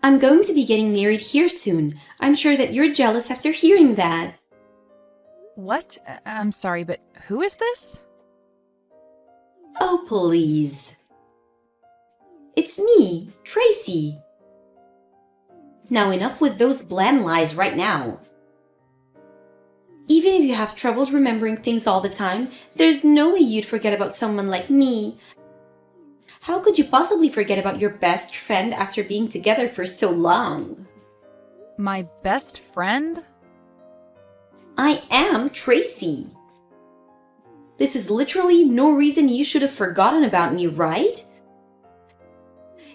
I'm going to be getting married here soon. I'm sure that you're jealous after hearing that. What? I'm sorry, but who is this? Oh, please. It's me, Tracy. Now enough with those bland lies right now. Even if you have troubles remembering things all the time, there's no way you'd forget about someone like me. How could you possibly forget about your best friend after being together for so long? My best friend? I am Tracy. This is literally no reason you should have forgotten about me, right?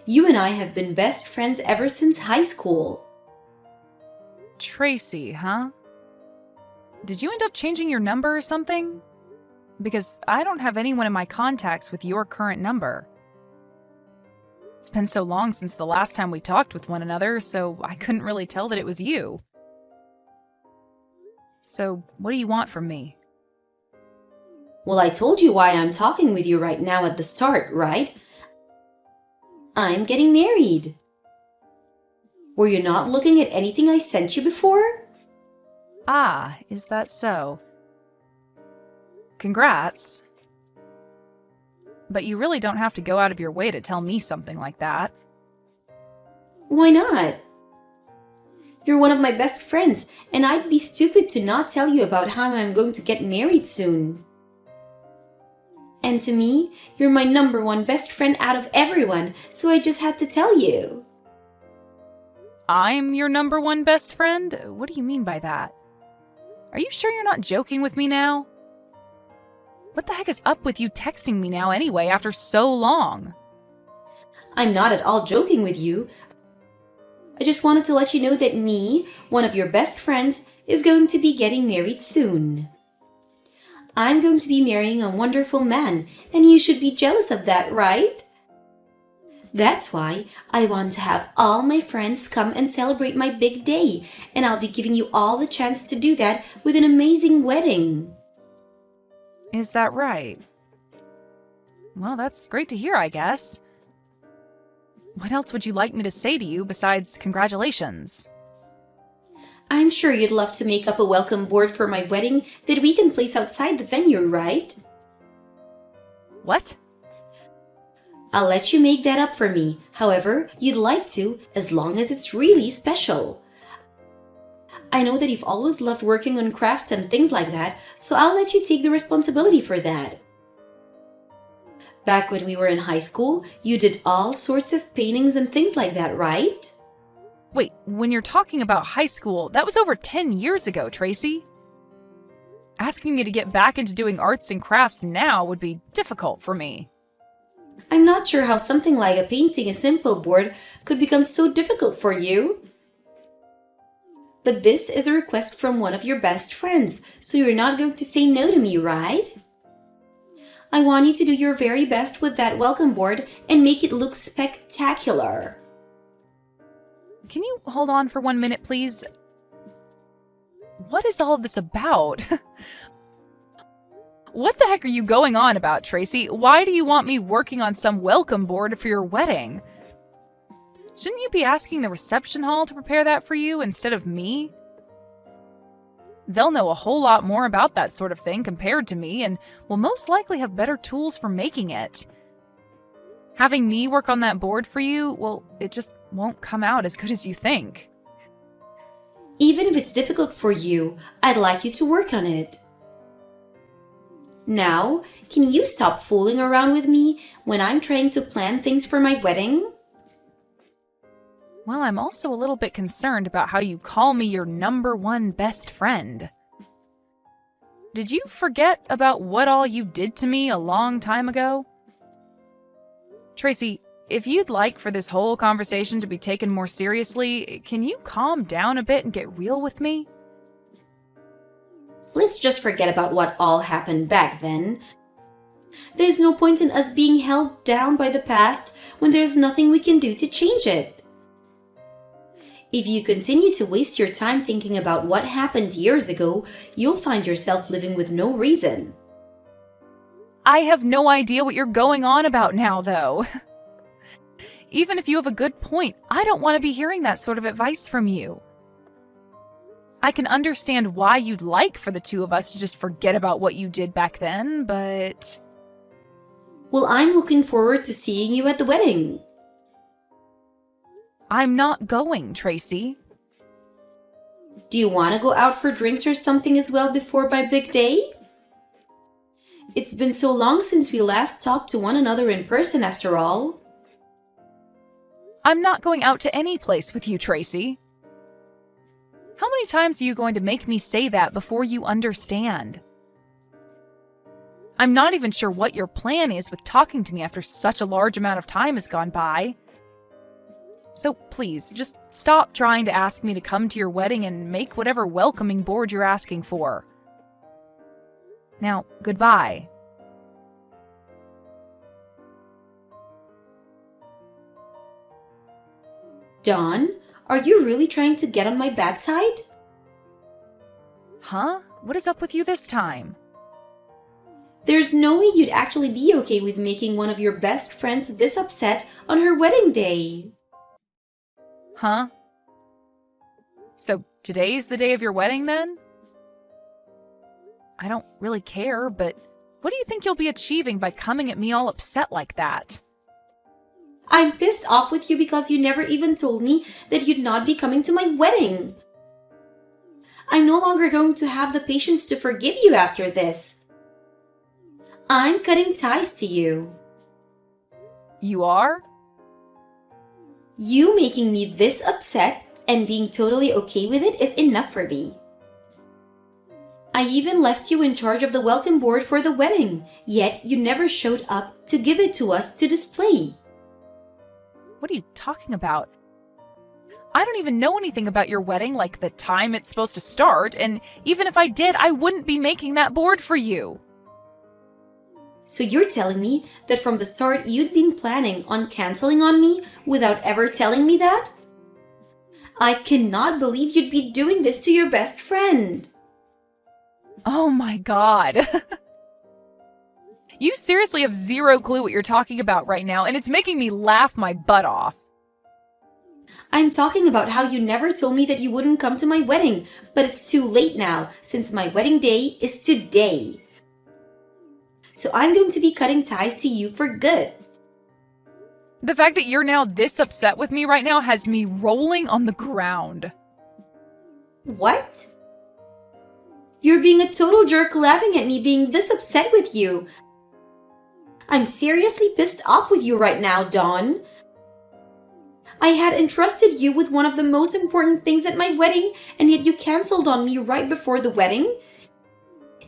You and I have been best friends ever since high school. Tracy, huh? Did you end up changing your number or something? Because I don't have anyone in my contacts with your current number. It's been so long since the last time we talked with one another, so I couldn't really tell that it was you. So, what do you want from me? Well, I told you why I'm talking with you right now at the start, right? I'm getting married. Were you not looking at anything I sent you before? Ah, is that so? Congrats. But you really don't have to go out of your way to tell me something like that. Why not? You're one of my best friends, and I'd be stupid to not tell you about how I'm going to get married soon. And to me, you're my number one best friend out of everyone, so I just had to tell you. I'm your number one best friend? What do you mean by that? Are you sure you're not joking with me now? What the heck is up with you texting me now anyway after so long? I'm not at all joking with you. I just wanted to let you know that me, one of your best friends, is going to be getting married soon. I'm going to be marrying a wonderful man, and you should be jealous of that, right? That's why I want to have all my friends come and celebrate my big day, and I'll be giving you all the chance to do that with an amazing wedding. Is that right? Well, that's great to hear, I guess. What else would you like me to say to you besides congratulations? I'm sure you'd love to make up a welcome board for my wedding that we can place outside the venue, right? What? I'll let you make that up for me, however you'd like to, as long as it's really special. I know that you've always loved working on crafts and things like that, so I'll let you take the responsibility for that. Back when we were in high school, you did all sorts of paintings and things like that, right? Wait, when you're talking about high school, that was over 10 years ago, Tracy. Asking me to get back into doing arts and crafts now would be difficult for me. I'm not sure how something like a painting a simple board could become so difficult for you. But this is a request from one of your best friends, so you're not going to say no to me, right? I want you to do your very best with that welcome board and make it look spectacular. Can you hold on for 1 minute, please? What is all of this about? What the heck are you going on about, Tracy? Why do you want me working on some welcome board for your wedding? Shouldn't you be asking the reception hall to prepare that for you instead of me? They'll know a whole lot more about that sort of thing compared to me and will most likely have better tools for making it. Having me work on that board for you, well, it just won't come out as good as you think. Even if it's difficult for you, I'd like you to work on it. Now, can you stop fooling around with me when I'm trying to plan things for my wedding? Well, I'm also a little bit concerned about how you call me your number one best friend. Did you forget about what all you did to me a long time ago? Tracy, if you'd like for this whole conversation to be taken more seriously, can you calm down a bit and get real with me? Let's just forget about what all happened back then. There's no point in us being held down by the past when there's nothing we can do to change it. If you continue to waste your time thinking about what happened years ago, you'll find yourself living with no reason. I have no idea what you're going on about now, though. Even if you have a good point, I don't want to be hearing that sort of advice from you. I can understand why you'd like for the two of us to just forget about what you did back then, but... Well, I'm looking forward to seeing you at the wedding. I'm not going, Tracy. Do you want to go out for drinks or something as well before my big day? It's been so long since we last talked to one another in person after all. I'm not going out to any place with you, Tracy. How many times are you going to make me say that before you understand? I'm not even sure what your plan is with talking to me after such a large amount of time has gone by. So please, just stop trying to ask me to come to your wedding and make whatever welcoming board you're asking for. Now, goodbye. Dawn, are you really trying to get on my bad side? Huh? What is up with you this time? There's no way you'd actually be okay with making one of your best friends this upset on her wedding day. Huh? So today's the day of your wedding then? I don't really care, but what do you think you'll be achieving by coming at me all upset like that? I'm pissed off with you because you never even told me that you'd not be coming to my wedding. I'm no longer going to have the patience to forgive you after this. I'm cutting ties to you. You are? You making me this upset and being totally okay with it is enough for me. I even left you in charge of the welcome board for the wedding, yet you never showed up to give it to us to display. What are you talking about? I don't even know anything about your wedding, like the time it's supposed to start, and even if I did, I wouldn't be making that board for you. So you're telling me that from the start you'd been planning on canceling on me without ever telling me that? I cannot believe you'd be doing this to your best friend. Oh my god. You seriously have zero clue what you're talking about right now, and it's making me laugh my butt off. I'm talking about how you never told me that you wouldn't come to my wedding, but it's too late now since my wedding day is today. So I'm going to be cutting ties to you for good. The fact that you're now this upset with me right now has me rolling on the ground. What? You're being a total jerk laughing at me being this upset with you. I'm seriously pissed off with you right now, Dawn. I had entrusted you with one of the most important things at my wedding, and yet you canceled on me right before the wedding?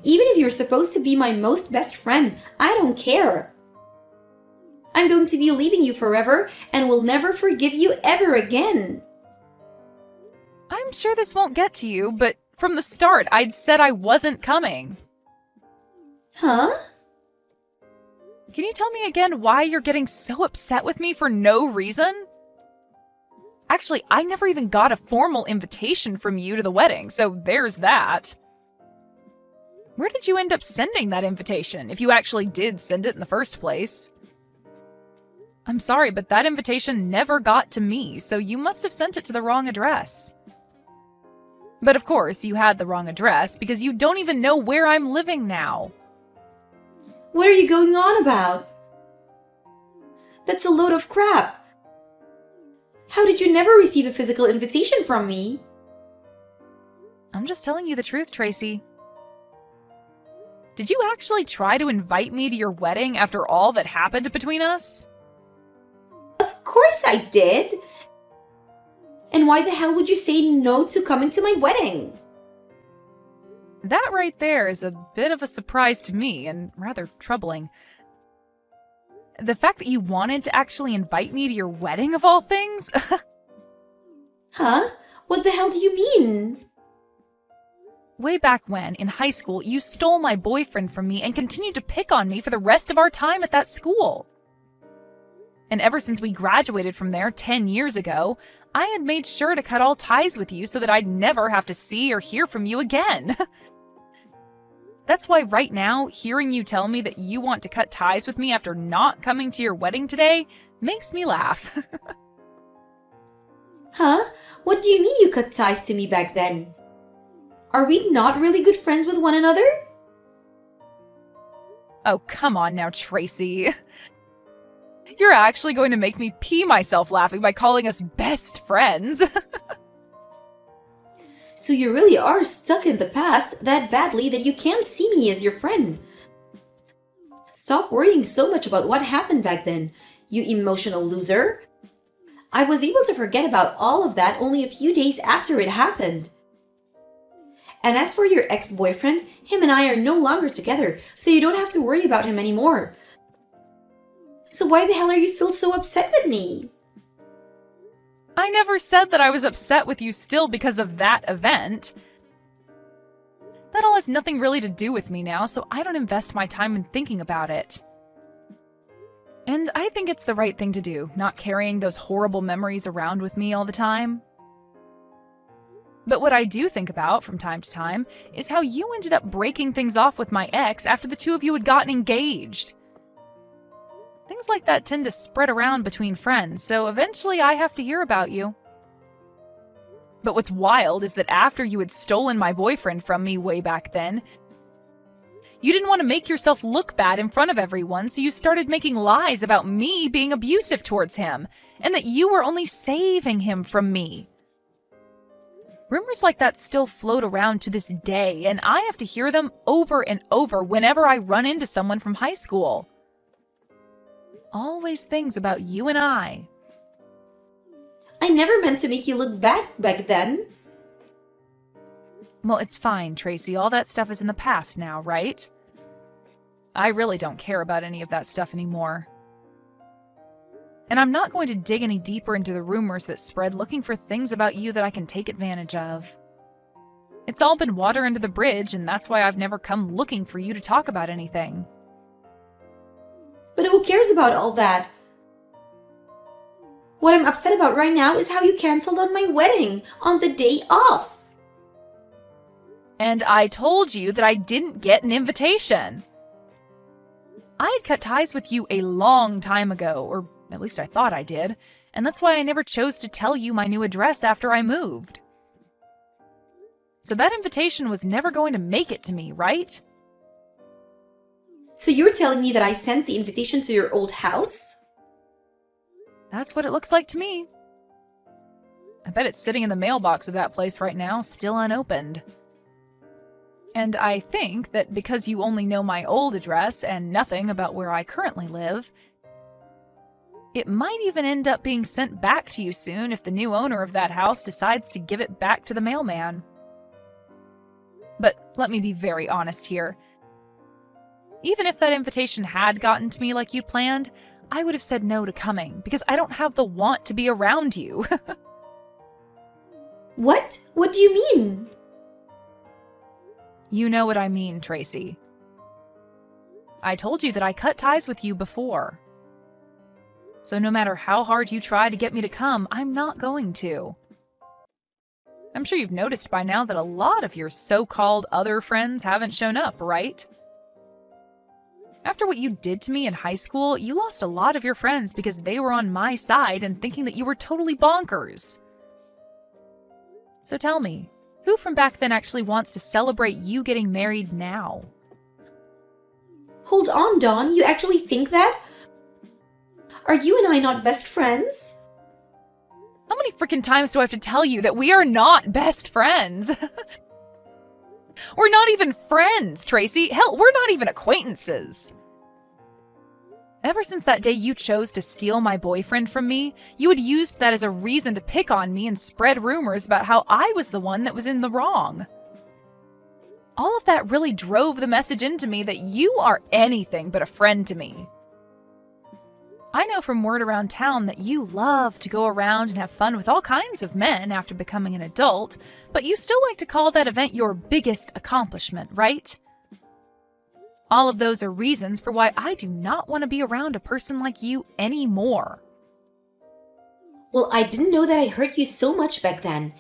Even if you're supposed to be my most best friend, I don't care. I'm going to be leaving you forever and will never forgive you ever again. I'm sure this won't get to you, but from the start, I'd said I wasn't coming. Huh? Can you tell me again why you're getting so upset with me for no reason? Actually, I never even got a formal invitation from you to the wedding, so there's that. Where did you end up sending that invitation, if you actually did send it in the first place? I'm sorry, but that invitation never got to me, so you must have sent it to the wrong address. But of course, you had the wrong address because you don't even know where I'm living now. What are you going on about? That's a load of crap. How did you never receive a physical invitation from me? I'm just telling you the truth, Tracy. Did you actually try to invite me to your wedding after all that happened between us? Of course I did. And why the hell would you say no to coming to my wedding? That right there is a bit of a surprise to me and rather troubling. The fact that you wanted to actually invite me to your wedding of all things? Huh? What the hell do you mean? Way back when, in high school, you stole my boyfriend from me and continued to pick on me for the rest of our time at that school. And ever since we graduated from there 10 years ago, I had made sure to cut all ties with you so that I'd never have to see or hear from you again. That's why right now, hearing you tell me that you want to cut ties with me after not coming to your wedding today makes me laugh. Huh? What do you mean you cut ties to me back then? Are we not really good friends with one another? Oh, come on now, Tracy. You're actually going to make me pee myself laughing by calling us best friends. So you really are stuck in the past that badly that you can't see me as your friend. Stop worrying so much about what happened back then, you emotional loser. I was able to forget about all of that only a few days after it happened. And as for your ex-boyfriend, him and I are no longer together, so you don't have to worry about him anymore. So why the hell are you still so upset with me? I never said that I was upset with you still because of that event. That all has nothing really to do with me now, so I don't invest my time in thinking about it. And I think it's the right thing to do, not carrying those horrible memories around with me all the time. But what I do think about from time to time is how you ended up breaking things off with my ex after the two of you had gotten engaged. Things like that tend to spread around between friends, so eventually I have to hear about you. But what's wild is that after you had stolen my boyfriend from me way back then, you didn't want to make yourself look bad in front of everyone, so you started making lies about me being abusive towards him, and that you were only saving him from me. Rumors like that still float around to this day, and I have to hear them over and over whenever I run into someone from high school. Always things about you and I. I never meant to make you look bad back then. Well, it's fine, Tracy. All that stuff is in the past now, right? I really don't care about any of that stuff anymore. And I'm not going to dig any deeper into the rumors that spread looking for things about you that I can take advantage of. It's all been water under the bridge, and that's why I've never come looking for you to talk about anything. But who cares about all that? What I'm upset about right now is how you canceled on my wedding on the day off. And I told you that I didn't get an invitation. I had cut ties with you a long time ago, or at least I thought I did, and that's why I never chose to tell you my new address after I moved. So that invitation was never going to make it to me, right? So you're telling me that I sent the invitation to your old house? That's what it looks like to me. I bet it's sitting in the mailbox of that place right now, still unopened. And I think that because you only know my old address and nothing about where I currently live, it might even end up being sent back to you soon if the new owner of that house decides to give it back to the mailman. But let me be very honest here. Even if that invitation had gotten to me like you planned, I would have said no to coming because I don't have the want to be around you. What? What do you mean? You know what I mean, Tracy. I told you that I cut ties with you before. So no matter how hard you try to get me to come, I'm not going to. I'm sure you've noticed by now that a lot of your so-called other friends haven't shown up, right? After what you did to me in high school, you lost a lot of your friends because they were on my side and thinking that you were totally bonkers. So tell me, who from back then actually wants to celebrate you getting married now? Hold on, Dawn, you actually think that? Are you and I not best friends? How many freaking times do I have to tell you that we are not best friends? We're not even friends, Tracy. Hell, we're not even acquaintances. Ever since that day you chose to steal my boyfriend from me, you had used that as a reason to pick on me and spread rumors about how I was the one that was in the wrong. All of that really drove the message into me that you are anything but a friend to me. I know from word around town that you love to go around and have fun with all kinds of men after becoming an adult, but you still like to call that event your biggest accomplishment, right? All of those are reasons for why I do not want to be around a person like you anymore. Well, I didn't know that I hurt you so much back then.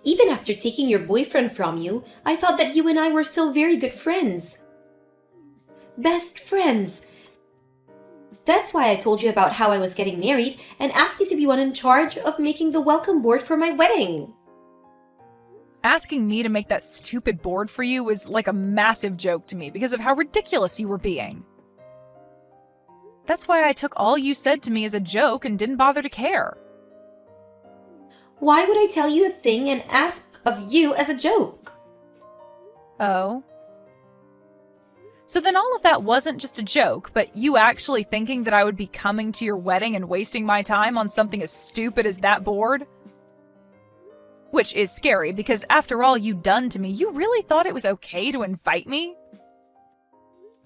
Even after taking your boyfriend from you, I thought that you and I were still very good friends. Best friends. That's why I told you about how I was getting married and asked you to be one in charge of making the welcome board for my wedding. Asking me to make that stupid board for you was like a massive joke to me because of how ridiculous you were being. That's why I took all you said to me as a joke and didn't bother to care. Why would I tell you a thing and ask of you as a joke? Oh. So then all of that wasn't just a joke, but you actually thinking that I would be coming to your wedding and wasting my time on something as stupid as that board? Which is scary, because after all you'd done to me, you really thought it was okay to invite me?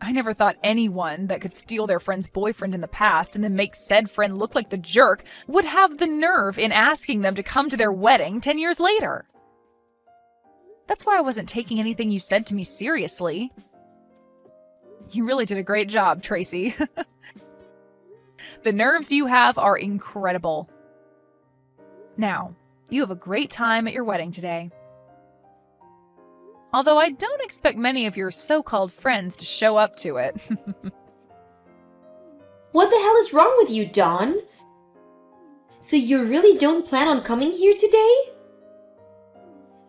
I never thought anyone that could steal their friend's boyfriend in the past and then make said friend look like the jerk would have the nerve in asking them to come to their wedding 10 years later. That's why I wasn't taking anything you said to me seriously. You really did a great job, Tracy. The nerves you have are incredible. Now, you have a great time at your wedding today. Although I don't expect many of your so-called friends to show up to it. What the hell is wrong with you, Dawn? So you really don't plan on coming here today?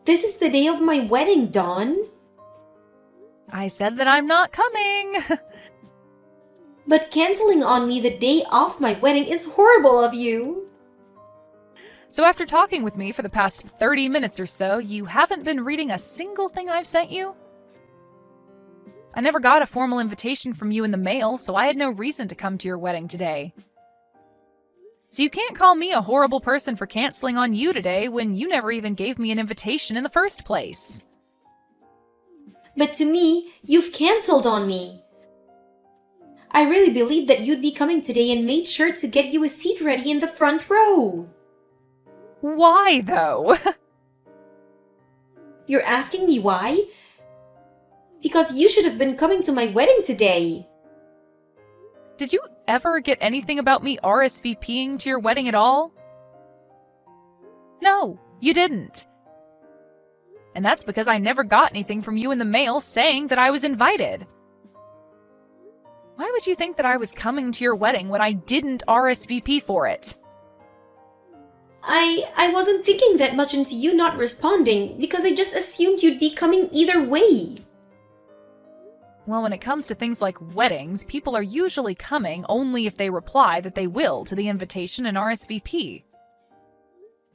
This is the day of my wedding, Dawn. I said that I'm not coming. But canceling on me the day of my wedding is horrible of you. So after talking with me for the past 30 minutes or so, you haven't been reading a single thing I've sent you? I never got a formal invitation from you in the mail, so I had no reason to come to your wedding today. So you can't call me a horrible person for canceling on you today when you never even gave me an invitation in the first place. But to me, you've canceled on me. I really believed that you'd be coming today and made sure to get you a seat ready in the front row. Why, though? You're asking me why? Because you should have been coming to my wedding today. Did you ever get anything about me RSVPing to your wedding at all? No, you didn't. And that's because I never got anything from you in the mail saying that I was invited. Why would you think that I was coming to your wedding when I didn't RSVP for it? I wasn't thinking that much into you not responding because I just assumed you'd be coming either way. Well, when it comes to things like weddings, people are usually coming only if they reply that they will to the invitation and RSVP.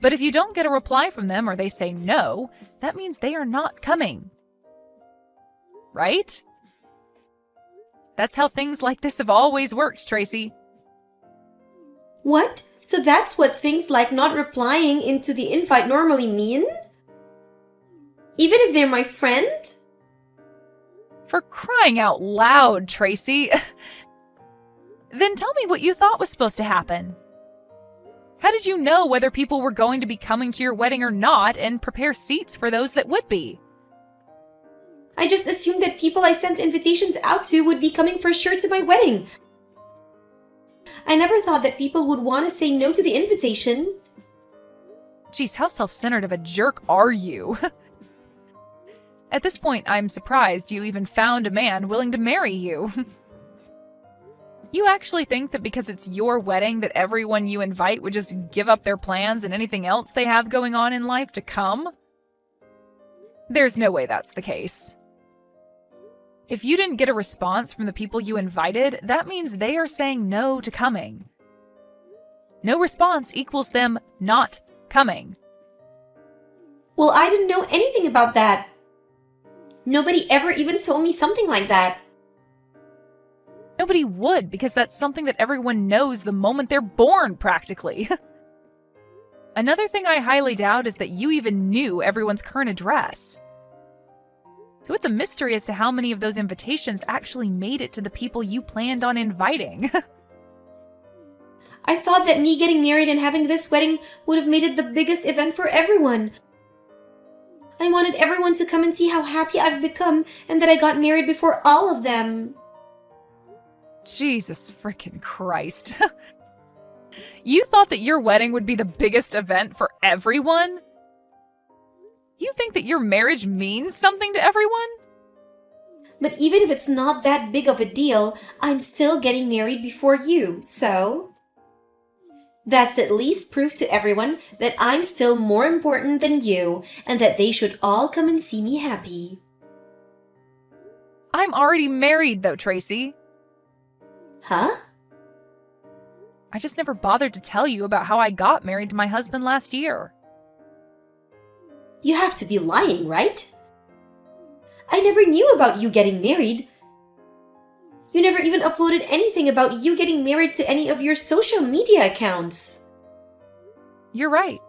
But if you don't get a reply from them or they say no, that means they are not coming. Right? That's how things like this have always worked, Tracy. What? So that's what things like not replying into the invite normally mean? Even if they're my friend? For crying out loud, Tracy. Then tell me what you thought was supposed to happen. How did you know whether people were going to be coming to your wedding or not and prepare seats for those that would be? I just assumed that people I sent invitations out to would be coming for sure to my wedding. I never thought that people would want to say no to the invitation. Geez, how self-centered of a jerk are you? At this point, I'm surprised you even found a man willing to marry you. You actually think that because it's your wedding that everyone you invite would just give up their plans and anything else they have going on in life to come? There's no way that's the case. If you didn't get a response from the people you invited, that means they are saying no to coming. No response equals them not coming. Well, I didn't know anything about that. Nobody ever even told me something like that. Nobody would, because that's something that everyone knows the moment they're born, practically. Another thing I highly doubt is that you even knew everyone's current address. So it's a mystery as to how many of those invitations actually made it to the people you planned on inviting. I thought that me getting married and having this wedding would have made it the biggest event for everyone. I wanted everyone to come and see how happy I've become and that I got married before all of them. Jesus frickin' Christ. You thought that your wedding would be the biggest event for everyone? You think that your marriage means something to everyone? But even if it's not that big of a deal, I'm still getting married before you, so that's at least proof to everyone that I'm still more important than you and that they should all come and see me happy. I'm already married, though, Tracy. Huh? I just never bothered to tell you about how I got married to my husband last year. You have to be lying, right? I never knew about you getting married. You never even uploaded anything about you getting married to any of your social media accounts. You're right.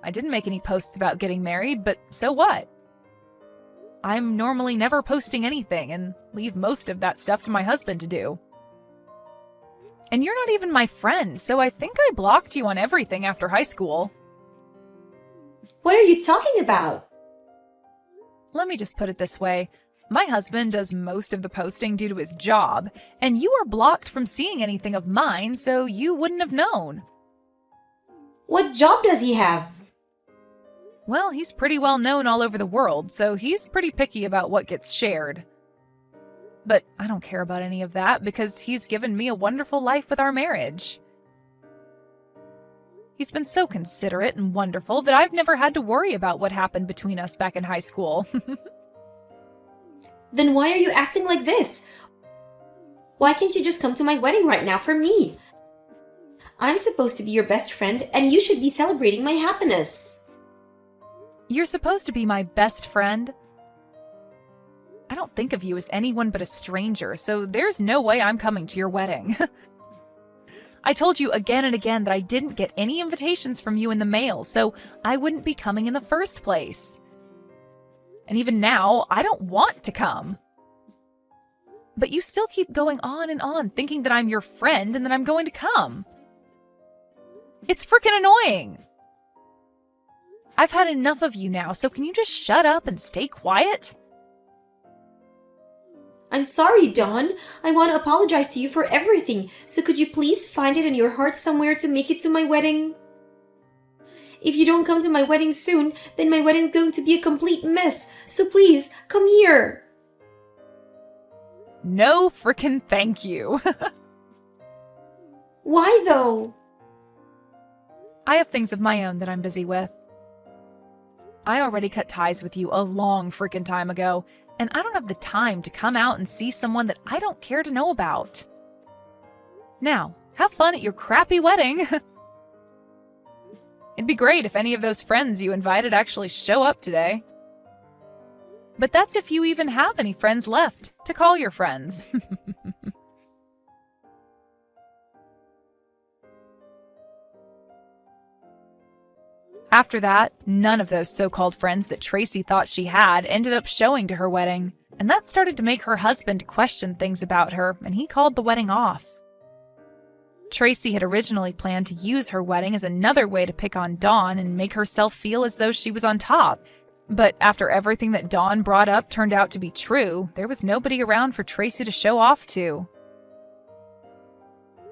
I didn't make any posts about getting married, but so what? I'm normally never posting anything and leave most of that stuff to my husband to do. And you're not even my friend, so I think I blocked you on everything after high school. What are you talking about? Let me just put it this way. My husband does most of the posting due to his job, and you are blocked from seeing anything of mine, so you wouldn't have known. What job does he have? Well, he's pretty well known all over the world, so he's pretty picky about what gets shared. But I don't care about any of that because he's given me a wonderful life with our marriage. He's been so considerate and wonderful that I've never had to worry about what happened between us back in high school. Then why are you acting like this? Why can't you just come to my wedding right now for me? I'm supposed to be your best friend and you should be celebrating my happiness. You're supposed to be my best friend. I don't think of you as anyone but a stranger, so there's no way I'm coming to your wedding. I told you again and again that I didn't get any invitations from you in the mail, so I wouldn't be coming in the first place. And even now, I don't want to come. But you still keep going on and on, thinking that I'm your friend and that I'm going to come. It's freaking annoying. I've had enough of you now, so can you just shut up and stay quiet? I'm sorry, Dawn. I want to apologize to you for everything, so could you please find it in your heart somewhere to make it to my wedding? If you don't come to my wedding soon, then my wedding's going to be a complete mess, so please, come here. No frickin' thank you. Why though? I have things of my own that I'm busy with. I already cut ties with you a long frickin' time ago, and I don't have the time to come out and see someone that I don't care to know about. Now, have fun at your crappy wedding. It'd be great if any of those friends you invited actually show up today. But that's if you even have any friends left to call your friends. After that, none of those so-called friends that Tracy thought she had ended up showing to her wedding, and that started to make her husband question things about her, and he called the wedding off. Tracy had originally planned to use her wedding as another way to pick on Dawn and make herself feel as though she was on top. But after everything that Dawn brought up turned out to be true, there was nobody around for Tracy to show off to.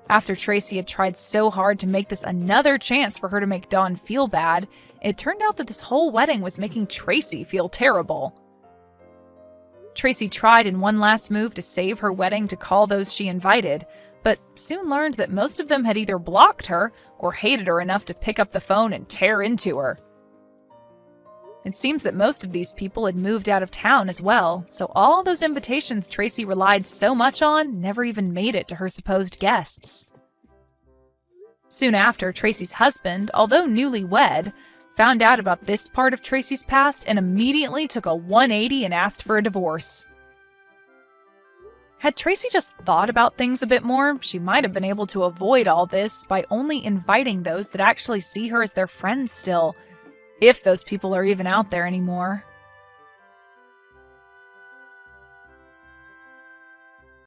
After Tracy had tried so hard to make this another chance for her to make Dawn feel bad, it turned out that this whole wedding was making Tracy feel terrible. Tracy tried in one last move to save her wedding to call those she invited, but soon learned that most of them had either blocked her or hated her enough to pick up the phone and tear into her. It seems that most of these people had moved out of town as well, so all those invitations Tracy relied so much on never even made it to her supposed guests. Soon after, Tracy's husband, although newlywed, found out about this part of Tracy's past and immediately took a 180 and asked for a divorce. Had Tracy just thought about things a bit more, she might have been able to avoid all this by only inviting those that actually see her as their friends still, if those people are even out there anymore.